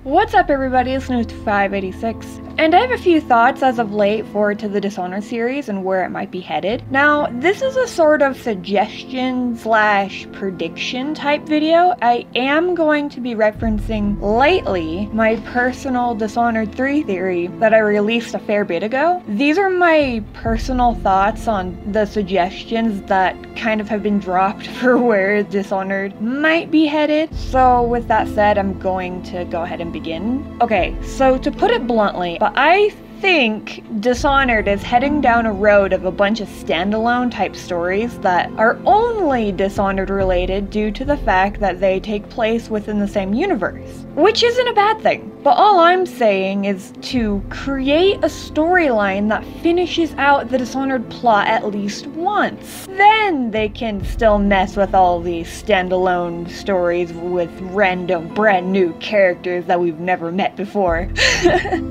What's up everybody, it's Snoot586, and I have a few thoughts as of late forward to the Dishonored series and where it might be headed. Now, this is a sort of suggestion slash prediction type video. I am going to be referencing lately my personal Dishonored 3 theory that I released a fair bit ago. These are my personal thoughts on the suggestions that kind of have been dropped for where Dishonored might be headed. So with that said, I'm going to go ahead and begin. Okay, so to put it bluntly, but I think Dishonored is heading down a road of a bunch of standalone type stories that are only Dishonored related due to the fact that they take place within the same universe. Which isn't a bad thing, but all I'm saying is to create a storyline that finishes out the Dishonored plot at least once. Then they can still mess with all these standalone stories with random brand new characters that we've never met before.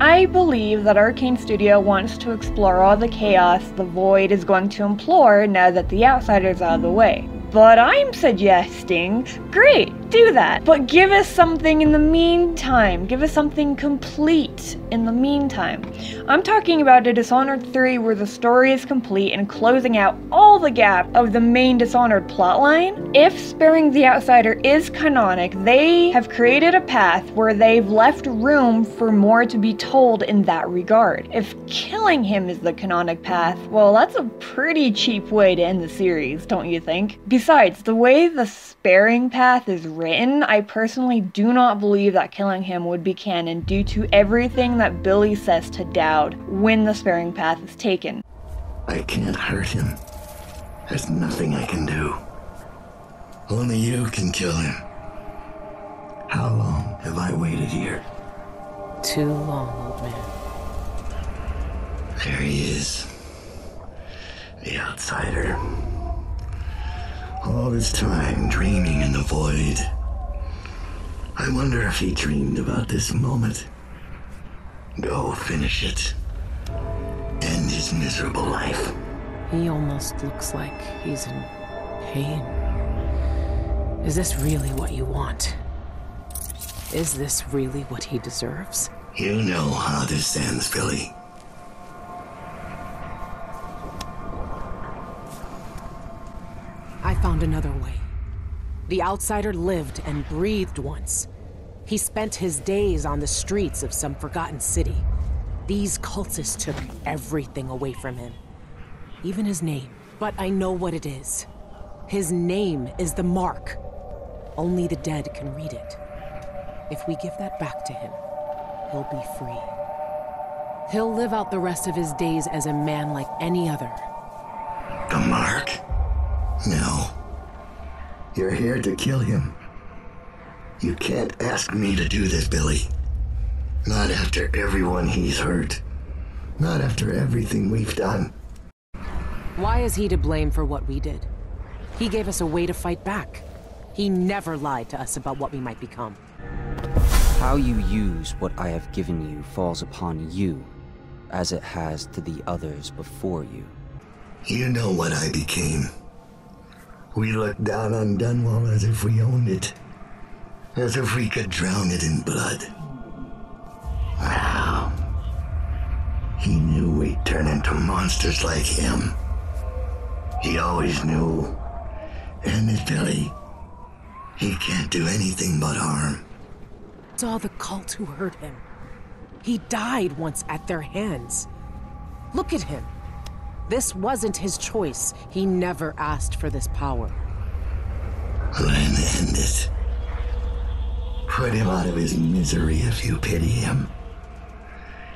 I believe that Arcane Studio wants to explore all the chaos the Void is going to implore now that the Outsider's out of the way. But I'm suggesting, great, do that. But give us something in the meantime. Give us something complete in the meantime. I'm talking about a Dishonored 3 where the story is complete and closing out all the gap of the main Dishonored plotline. If sparing the Outsider is canonic, they have created a path where they've left room for more to be told in that regard. If killing him is the canonic path, well, that's a pretty cheap way to end the series, don't you think? Besides, the way the sparing path is written, I personally do not believe that killing him would be canon due to everything that Billy says to Dowd when the sparing path is taken. I can't hurt him. There's nothing I can do. Only you can kill him. How long have I waited here? Too long, old man. There he is. The Outsider. All this time dreaming in the void. I wonder if he dreamed about this moment. Go finish it. End his miserable life. He almost looks like he's in pain. Is this really what you want? Is this really what he deserves? You know how this ends, Billy. I found another way. The Outsider lived and breathed once. He spent his days on the streets of some forgotten city. These cultists took everything away from him. Even his name. But I know what it is. His name is the Mark. Only the dead can read it. If we give that back to him, he'll be free. He'll live out the rest of his days as a man like any other. The Mark? No. You're here to kill him. You can't ask me to do this, Billy. Not after everyone he's hurt. Not after everything we've done. Why is he to blame for what we did? He gave us a way to fight back. He never lied to us about what we might become. How you use what I have given you falls upon you, as it has to the others before you. You know what I became. We looked down on Dunwall as if we owned it. As if we could drown it in blood. Wow. He knew we'd turn into monsters like him. He always knew. And this Billy, he can't do anything but harm. It's all the cult who hurt him. He died once at their hands. Look at him. This wasn't his choice. He never asked for this power. Let him end it. Put him out of his misery if you pity him.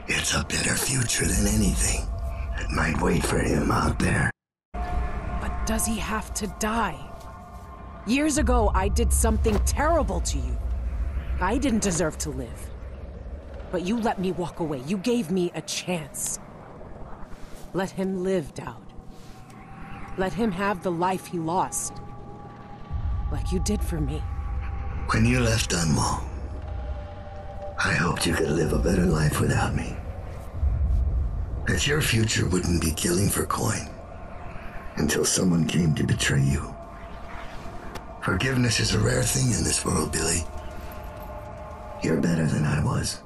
It's a better future than anything that might wait for him out there. But does he have to die? Years ago, I did something terrible to you. I didn't deserve to live. But you let me walk away. You gave me a chance. Let him live, Dowd. Let him have the life he lost. Like you did for me. When you left Dunwall, I hoped you could live a better life without me. That your future wouldn't be killing for coin until someone came to betray you. Forgiveness is a rare thing in this world, Billy. You're better than I was.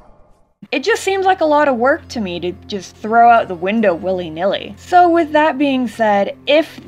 It just seems like a lot of work to me to just throw out the window willy-nilly. So with that being said, if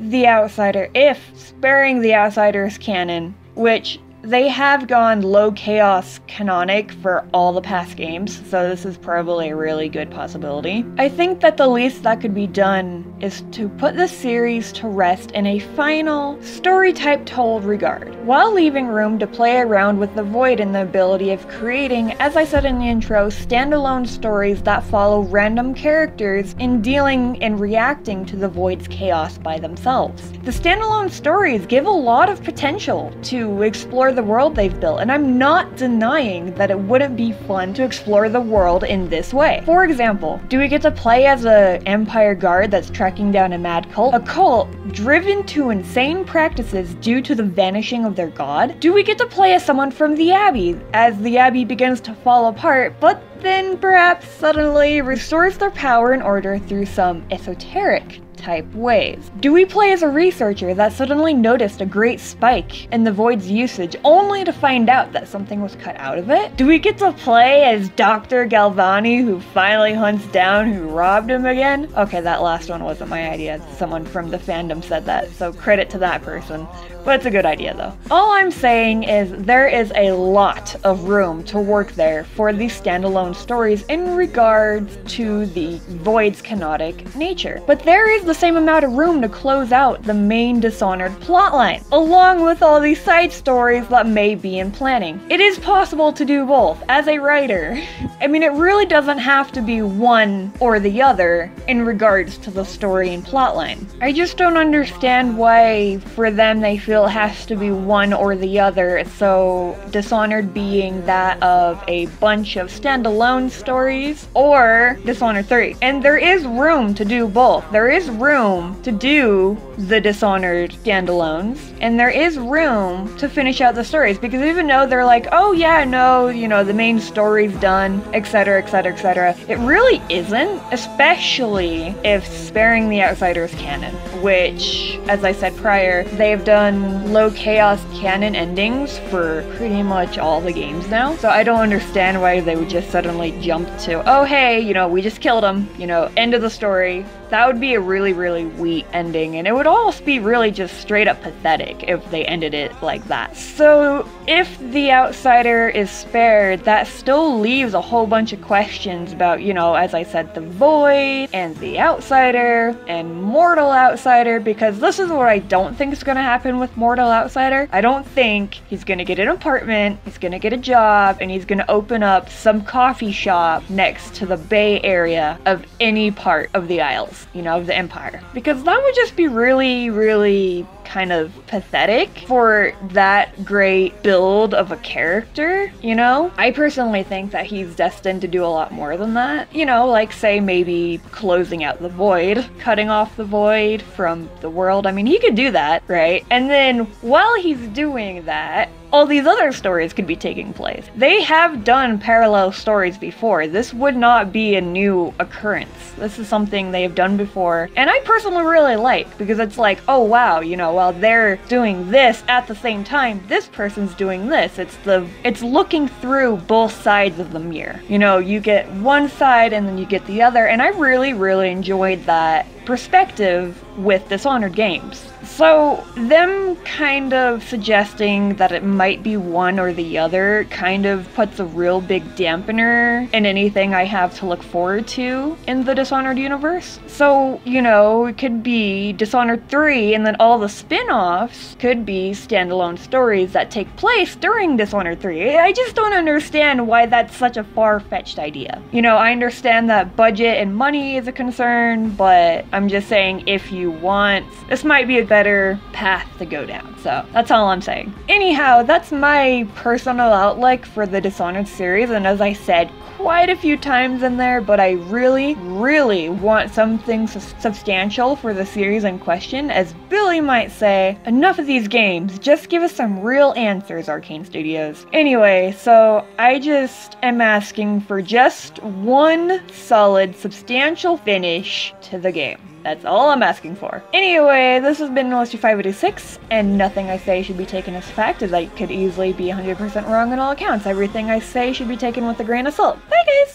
sparing the Outsiders canon, which they have gone low chaos canonic for all the past games, so this is probably a really good possibility. I think that the least that could be done is to put the series to rest in a final, story-type told regard, while leaving room to play around with the void and the ability of creating, as I said in the intro, standalone stories that follow random characters in dealing and reacting to the void's chaos by themselves. The standalone stories give a lot of potential to explore the world they've built, and I'm not denying that it wouldn't be fun to explore the world in this way. For example, do we get to play as an Empire guard that's tracking down a mad cult? A cult driven to insane practices due to the vanishing of their god? Do we get to play as someone from the Abbey as the Abbey begins to fall apart, but then perhaps suddenly restores their power and order through some esoteric type ways? Do we play as a researcher that suddenly noticed a great spike in the void's usage only to find out that something was cut out of it? Do we get to play as Dr. Galvani, who finally hunts down who robbed him again? Okay, that last one wasn't my idea. Someone from the fandom said that, so credit to that person. But it's a good idea though. All I'm saying is there is a lot of room to work there for these standalone stories in regards to the void's canonic nature. But there is the same amount of room to close out the main Dishonored plotline, along with all these side stories that may be in planning. It is possible to do both as a writer. I mean, it really doesn't have to be one or the other in regards to the story and plotline. I just don't understand why for them they feel it has to be one or the other, so Dishonored being that of a bunch of standalone stories or Dishonored 3. And there is room to do both. There is room to do the Dishonored standalones, and there is room to finish out the stories, because even though they're like, oh yeah, no, you know, the main story's done, etc, etc, etc, it really isn't, especially if sparing the Outsiders canon, which, as I said prior, they've done low chaos canon endings for pretty much all the games now, so I don't understand why they would just suddenly jump to, oh hey, you know, we just killed him, you know, end of the story. That would be a really, really weak ending, and it would almost be really just straight up pathetic if they ended it like that. So if the Outsider is spared, that still leaves a whole bunch of questions about, you know, as I said, the Void and the Outsider and Mortal Outsider, because this is what I don't think is going to happen with Mortal Outsider. I don't think he's going to get an apartment, he's going to get a job, and he's going to open up some coffee shop next to the Bay Area of any part of the Isles, you know, of the Empire. Because that would just be really, really kind of pathetic for that great build of a character, you know? I personally think that he's destined to do a lot more than that. You know, like say maybe closing out the Void, cutting off the Void from the world. I mean, he could do that, right? And then while he's doing that, all these other stories could be taking place. They have done parallel stories before. This would not be a new occurrence. This is something they have done before, and I personally really like, because it's like, oh wow, you know, while they're doing this at the same time, this person's doing this. It's looking through both sides of the mirror. You know, you get one side and then you get the other, and I really, really enjoyed that perspective with Dishonored games. So them kind of suggesting that it might be one or the other kind of puts a real big dampener in anything I have to look forward to in the Dishonored universe. So, you know, it could be Dishonored 3 and then all the spin-offs could be standalone stories that take place during Dishonored 3. I just don't understand why that's such a far-fetched idea. You know, I understand that budget and money is a concern, but I'm just saying if you want, this might be a better path to go down. So that's all I'm saying. Anyhow, that's my personal outlook for the Dishonored series, and as I said quite a few times in there, but I really, really want something substantial for the series in question. As Billy might say, enough of these games, just give us some real answers, Arcane Studios. Anyway, so I just am asking for just one solid, substantial finish to the game. That's all I'm asking for. Anyway, this has been Militia 586, and nothing I say should be taken as fact, as I could easily be 100% wrong on all accounts. Everything I say should be taken with a grain of salt. Bye guys!